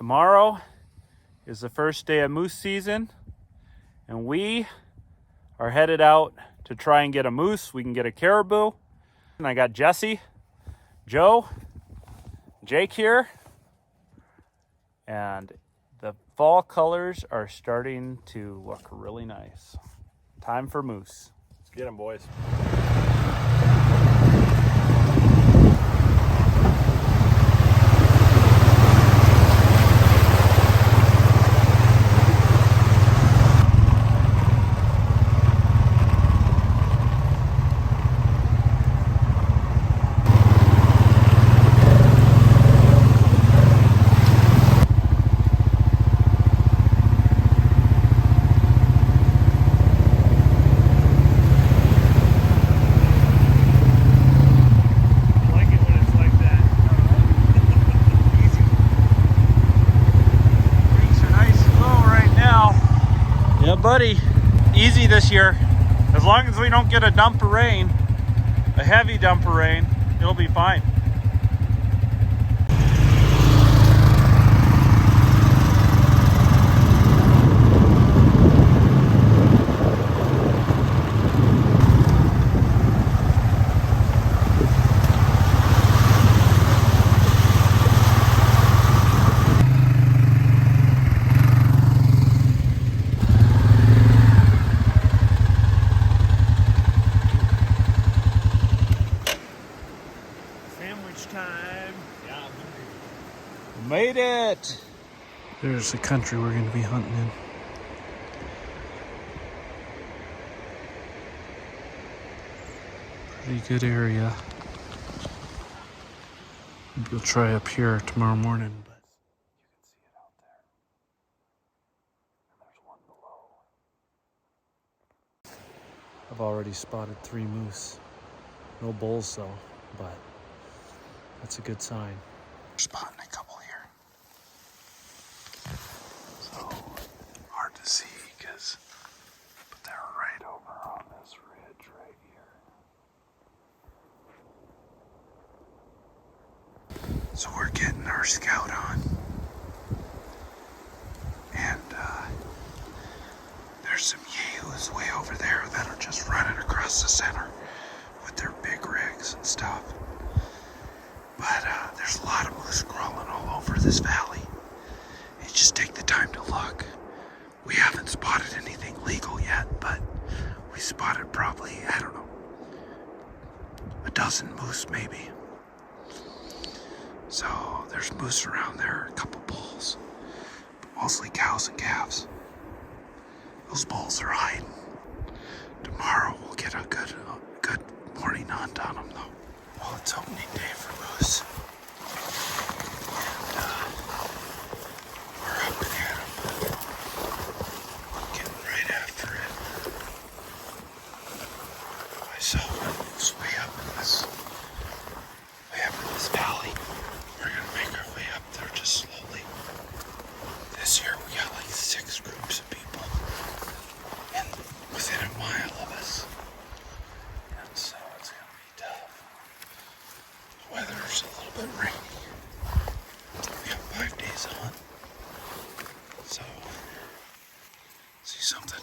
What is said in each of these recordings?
Tomorrow is the first day of moose season, and we are headed out to try and get a moose. We can get a caribou. And I got Jesse, Joe, Jake here, and the fall colors are starting to look really nice. Time for moose. Let's get them, boys. Buddy, easy this year. As long as we don't get a dump of rain, a heavy dump of rain, it'll be fine. Time. Yeah, made it. There's the country we're going to be hunting in. Pretty good area. Maybe we'll try up here tomorrow morning, but you can see it out there. And there's one below. I've already spotted 3 moose. No bulls though, but that's a good sign. We're spotting a couple here. So, hard to see but they're right over on this ridge right here. So we're getting our scout on. And there's some yahoos way over there that are just running across the center with their big rigs and stuff. But there's a lot of moose crawling all over this valley. You just take the time to look. We haven't spotted anything legal yet, but we spotted probably, I don't know, a dozen moose maybe. So there's moose around there, a couple bulls, but mostly cows and calves. Those bulls are hiding. Tomorrow we'll get a good morning hunt on them though. Well, it's opening day for moose. And we're up and at 'em. Getting right after it. Myself and moose way up in this valley. We're gonna make our way up there just slowly. This year we got like 6 groups of people and within a mile of us. And so it's gonna be tough. Weather's a little bit rainy. We have 5 days on. So, see something?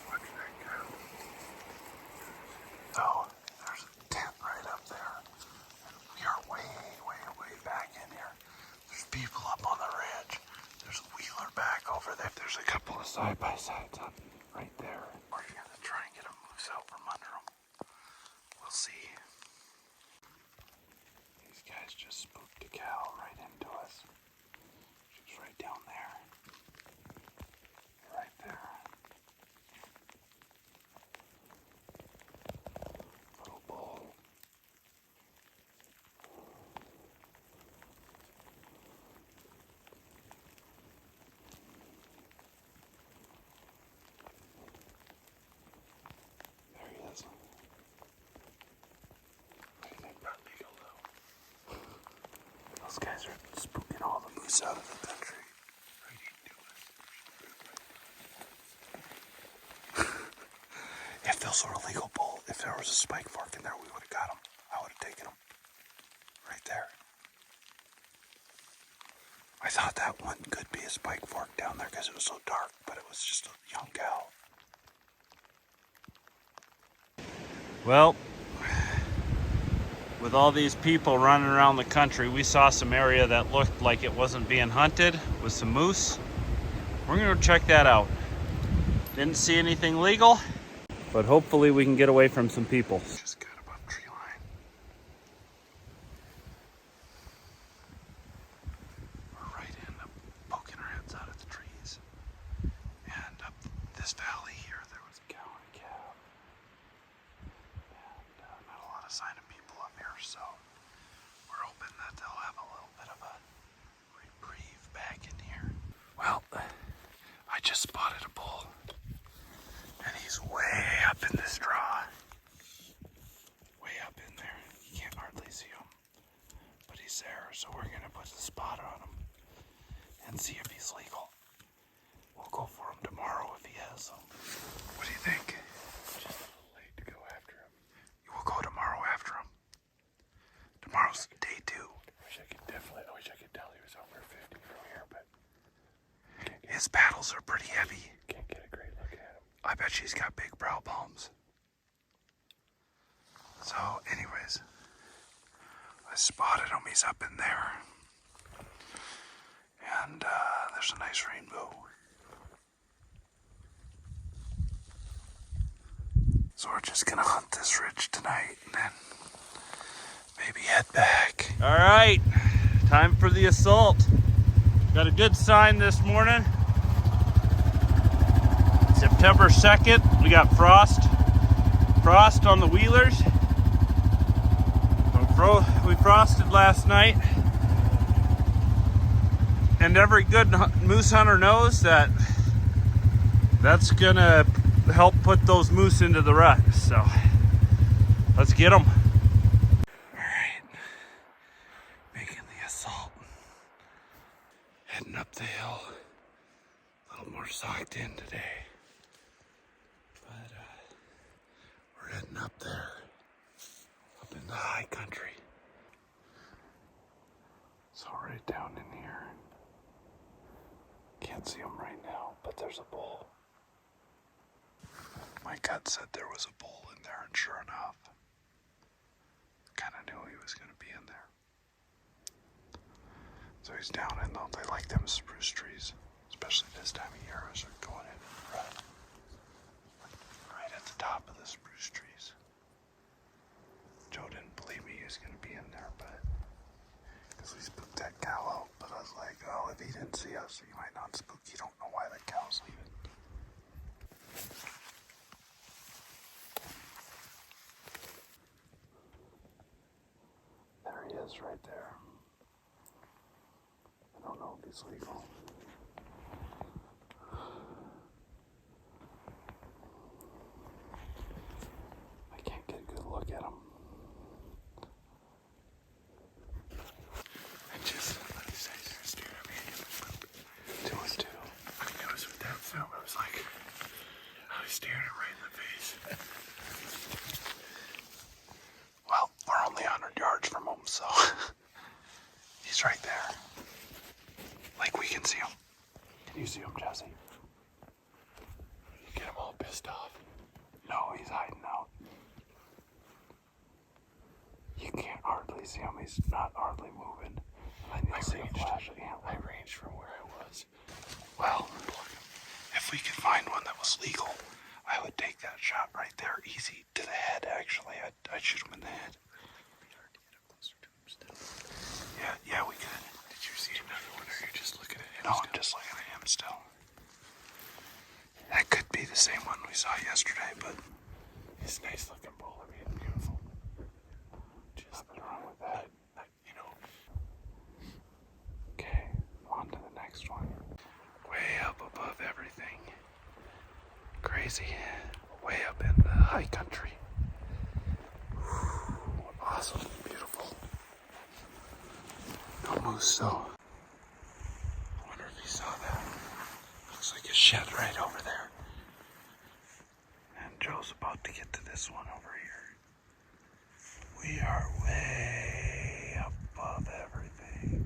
Watch that cow. Oh, there's a tent right up there. And we are way back in here. There's people up on the ridge. There's a wheeler back over there. There's a couple of side-by-sides up right there. We're gonna try and get a moose out from under them. We'll see. These guys just spooked a cow right into us. She's right down there. Right there. Little bull. There he is. Those guys are spooking all the moose out of the country. Right into us. If those were a legal bull, if there was a spike fork in there, we would have got them. I would have taken them. Right there. I thought that one could be a spike fork down there because it was so dark, but it was just a young cow. Well, with all these people running around the country, we saw some area that looked like it wasn't being hunted with some moose. We're gonna go check that out. Didn't see anything legal, but hopefully we can get away from some people. Just got above tree line. We're right in, poking our heads out of the trees. And up this valley here, there was a cow and a calf. And not a lot of sign of people up here, so we're hoping that they'll have a little bit of a reprieve back in here. Well, I just spotted a bull, and he's way up in this draw. Way up in there. You can't hardly see him, but he's there, so we're gonna put the spot on him and see if he's legal. We'll go for him tomorrow if he has them. What do you think? Just a little late to go after him. You will go tomorrow after him. Tomorrow's day 2. I wish I could tell he was over 50 from here, but his paddles are pretty heavy. Can't get a great look at him. I bet she's got big brow palms. So, anyways, I spotted him. He's up in there. And there's a nice rainbow. So we're just gonna hunt this ridge tonight and then maybe head back. All right, time for the assault. Got a good sign this morning. September 2nd, we got frost on the wheelers. We frosted last night. And every good moose hunter knows that that's gonna help put those moose into the rut. So let's get them. All right, making the assault. Heading up the hill. A little more socked in today. But we're heading up there. Up in the high country. So right down in here. Can't see him right now, but there's a bull. My gut said there was a bull in there, and sure enough, kind of knew he was going to be in there. So he's down in though. They like them spruce trees, especially this time of year as they're going in right at the top of the spruce trees. Joe didn't believe me he was going to be in there, but because we spooked that cow out. But I was like, oh, if he didn't see us, he might not spook. You don't know why that cow's leaving. There he is right there. I don't know if he's legal. I can't get a good look at him. Let me say, you're staring at me. Two and two. I knew it was with that film. I was like, I was staring it right in the face. Well, we're only 100 yards from him, so he's right there. Like we can see him. Can you see him, Jesse? You get him all pissed off. No, he's hiding out. You can't hardly see him. He's not hardly moving. And then you'll see him flash again. I ranged from where I was. Well, if we could find one that was legal, I would take that shot right there, easy to the head. Actually, I'd shoot him in the head. Yeah, we could. Did you see another one, or are you just looking at him? No, I'm just looking at him still. That could be the same one we saw yesterday, but he's a nice looking bull. I mean, beautiful. Just nothing wrong with that. Okay, on to the next one. Way up above everything. Crazy. Way up in the high country. Whew, awesome. Beautiful. No moose though. I wonder if you saw that. Looks like a shed right over there. And Joe's about to get to this one over here. We are way above everything.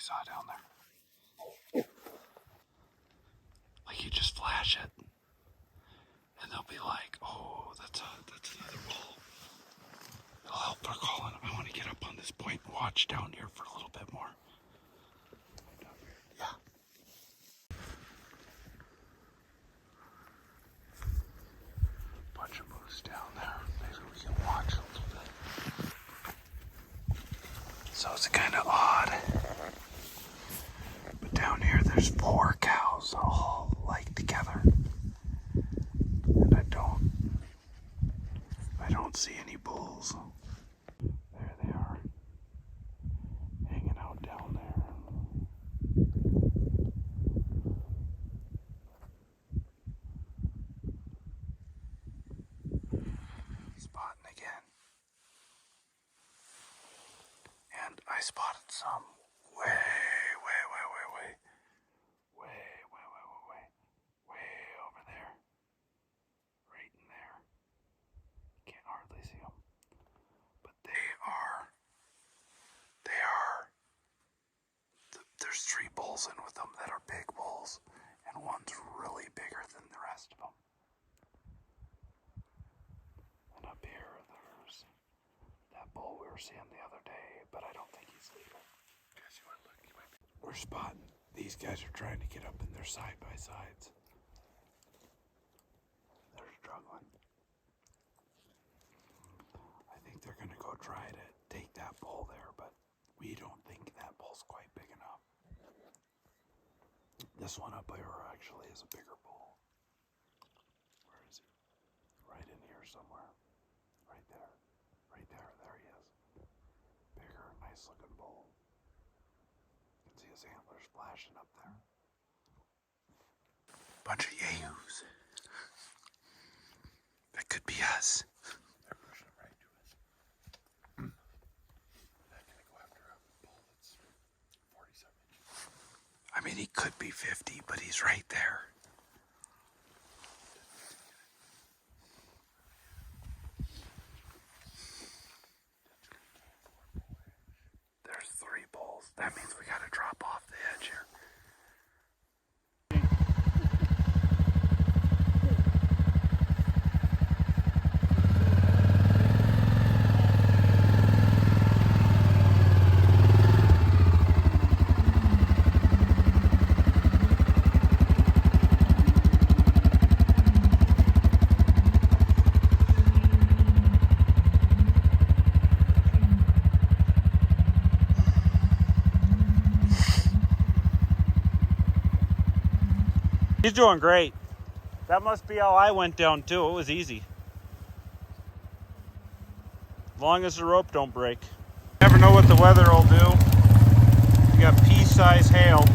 saw down there. Like you just flash it, and they'll be like, "Oh, that's another bull." It'll help their calling. I want to get up on this point and watch down here for a little bit more. Yeah. Bunch of moose down there. Maybe we can watch a little bit. So it's kind of odd. But down here there's 4 cows all like together. And I don't see any bulls. There they are. Hanging out down there. Spotting again. And I spotted some way over there. Right in there. Can't hardly see them. But there's 3 bulls in with them that are big bulls. And one's really bigger than the rest of them. And up here there's that bull we were seeing the other day, but I don't think he's legal. We're spotting. These guys are trying to get up in their side-by-sides. They're struggling. I think they're going to go try to take that bull there, but we don't think that bull's quite big enough. This one up here actually is a bigger bull. Where is he? Right in here somewhere. Right there. Right there. There he is. Bigger, nice looking bull. You can see his antlers flashing up there. Bunch of yahoos. That could be us. They're pushing him right to us. They're gonna go after a bull that's 47 inches. I mean, he could be 50, but he's right there. There's 3 bulls. That means we gotta drop off the edge here. He's doing great. That must be how I went down too. It was easy. As long as the rope don't break. Never know what the weather will do. We got pea-size hail.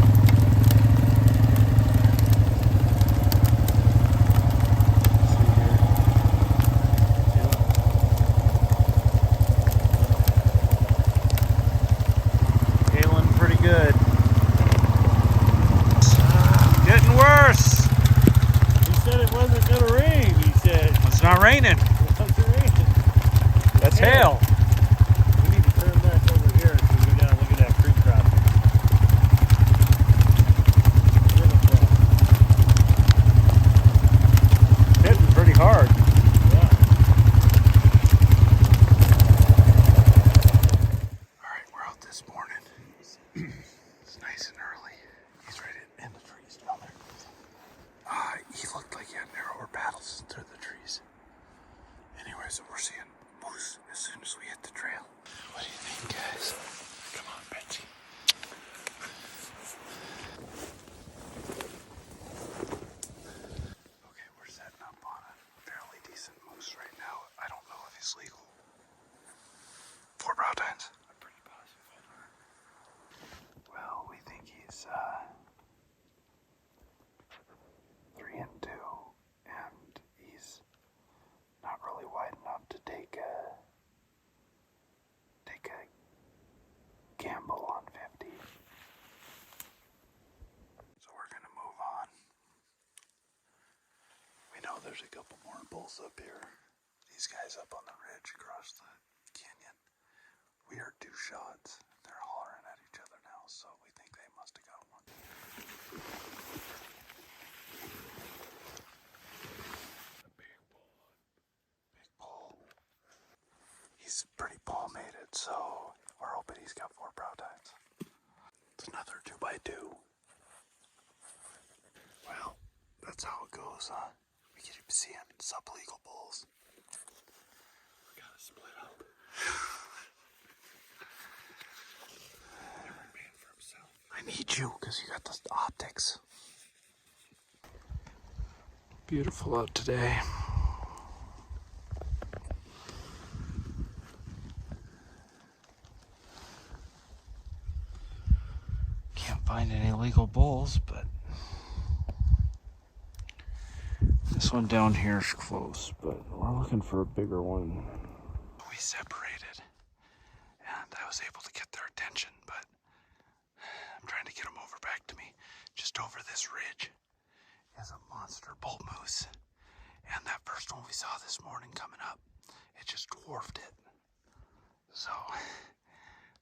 Hailing pretty good. Getting worse. He said it wasn't gonna rain, he said. It's not raining. It wasn't raining. That's hail. We need to turn back over here so we go down and look at that creek crossing. Hitting pretty hard. Yeah. Alright, we're out this morning. It's nice and early. He's right in the trees down there. He looked like he had narrower paddles through the trees. Anyways, we're seeing moose as soon as we hit the trail. What do you think, guys? Come on, Betsy. Okay, we're setting up on a fairly decent moose right now. I don't know if he's legal. 4 brow tines? I'm pretty positive. Well, we think he's 3 and 2, and he's not really wide enough to take a gamble on 50. So we're gonna move on. We know there's a couple more bulls up here. These guys up on the ridge across the canyon. We heard 2 shots. They're hollering at each other now, so we think He's pretty palmated, so we're hoping he's got 4 brow tines. It's another 2x2. Well, that's how it goes, huh? We keep seeing sublegal bulls. We gotta split up. Every man for himself. I need you, because you got the optics. Beautiful out today. Can't find any legal bulls, but this one down here is close, but we're looking for a bigger one. We separated, and I was able to get their attention, but I'm trying to get them over back to me. Just over this ridge is a monster bull moose, and that first one we saw this morning coming up, it just dwarfed it. So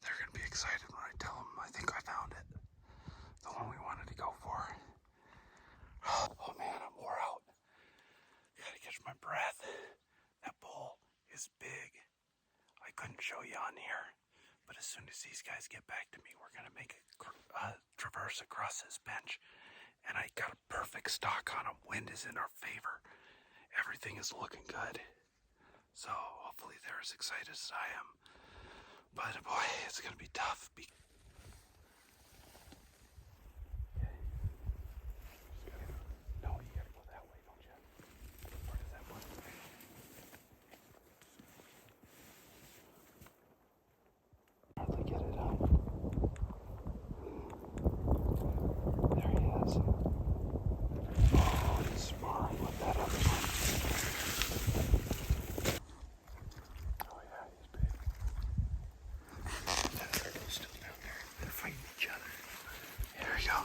they're gonna be excited when I tell them I think I found it. The one we wanted to go for. Oh man, I'm wore out. Gotta catch my breath. That bull is big. I couldn't show you on here, but as soon as these guys get back to me, we're gonna make a traverse across this bench. And I got a perfect stock on him. Wind is in our favor. Everything is looking good. So hopefully they're as excited as I am. But boy, it's gonna be tough. No, you gotta go that way, don't you? Where does that one? Hardly get it up. There he is. Oh, he's sparring with that other one. Oh yeah, he's big. That turtle's still down there. They're fighting each other. There we go.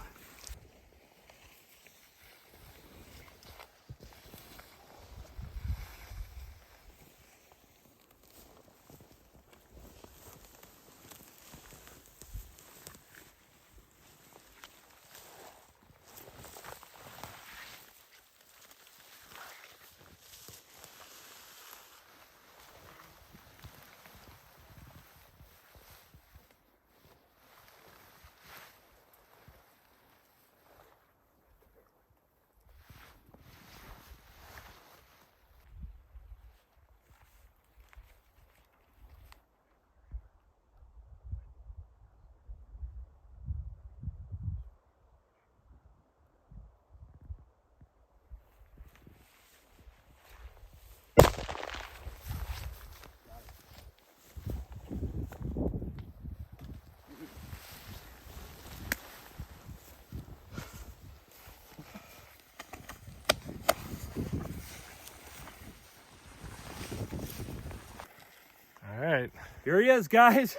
All right, here he is, guys.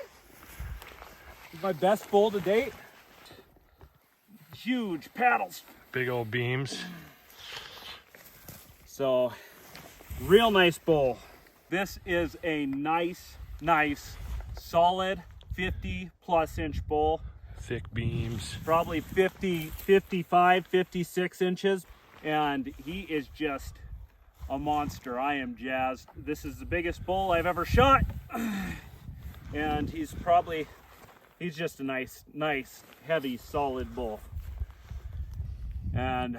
My best bull to date. Huge paddles. Big old beams. So, real nice bull. This is a nice, solid 50+ inch bull. Thick beams. Probably 50, 55, 56 inches. And he is just a monster. I am jazzed. This is the biggest bull I've ever shot. And he's just a nice, heavy, solid bull. And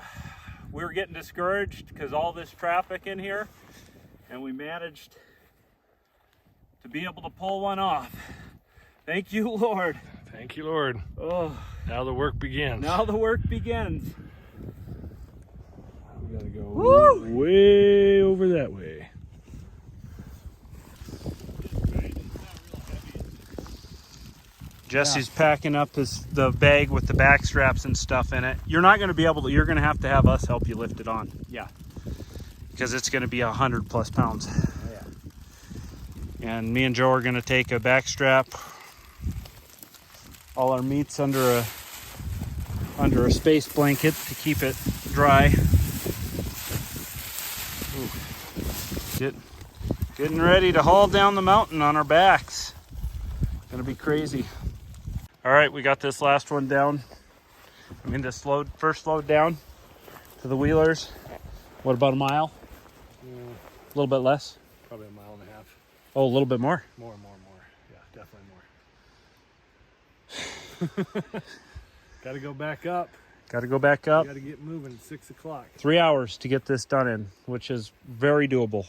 we were getting discouraged because all this traffic in here, and we managed to be able to pull one off. Thank you, Lord. Thank you, Lord. Oh, Now the work begins. now the work begins. We gotta go Woo! way over that way. Jesse's packing up the bag with the back straps and stuff in it. You're not going to be able to, you're going to have us help you lift it on. Yeah. Because it's going to be 100+ pounds. Oh, yeah. And me and Joe are going to take a back strap, all our meat's under a space blanket to keep it dry. Ooh. Getting ready to haul down the mountain on our backs. Gonna be crazy. All right, we got this last one down. I mean, this first load down to the wheelers, what, about a mile? A little bit less? Probably a mile and a half. Oh, a little bit more? More. Yeah, definitely more. Got to go back up. Got to go back up. Got to get moving at 6 o'clock. 3 hours to get this done in, which is very doable.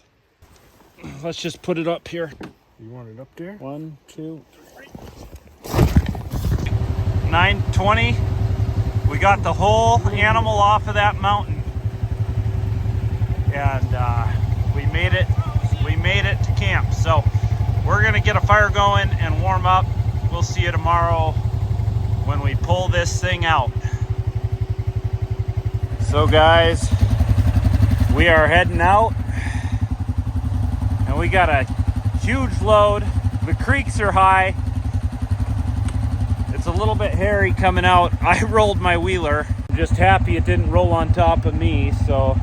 Let's just put it up here. You want it up there? 1, 2, 3. 9:20. We got the whole animal off of that mountain, and we made it. We made it to camp. So we're gonna get a fire going and warm up. We'll see you tomorrow when we pull this thing out. So guys, we are heading out, and we got a huge load. The creeks are high. It's a little bit hairy coming out. I rolled my wheeler. I'm just happy it didn't roll on top of me, so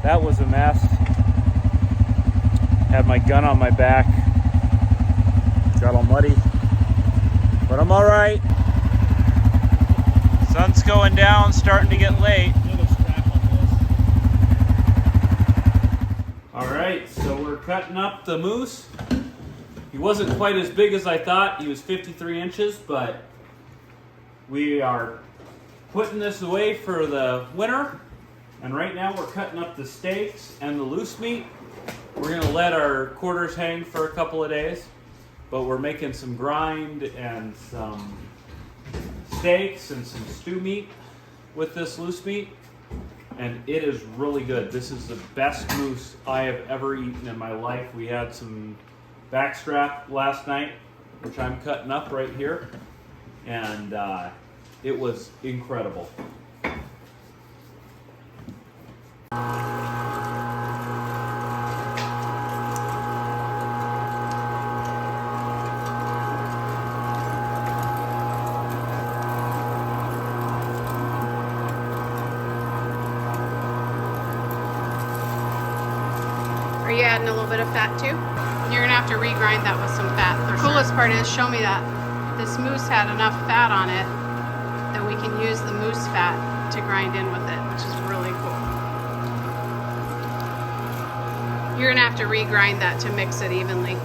that was a mess. Had my gun on my back. Got all muddy, but I'm all right. Sun's going down, starting to get late. All right, so we're cutting up the moose. He wasn't quite as big as I thought. He was 53 inches, but we are putting this away for the winter. And right now we're cutting up the steaks and the loose meat. We're gonna let our quarters hang for a couple of days, but we're making some grind and some steaks and some stew meat with this loose meat. And it is really good. This is the best moose I have ever eaten in my life. We had some backstrap last night, which I'm cutting up right here. And it was incredible. Are you adding a little bit of fat too? You're gonna have to regrind that with some fat. The coolest part is, show me that this moose had enough fat on it that we can use the moose fat to grind in with it, which is really cool. You're gonna have to regrind that to mix it evenly.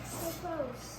So close.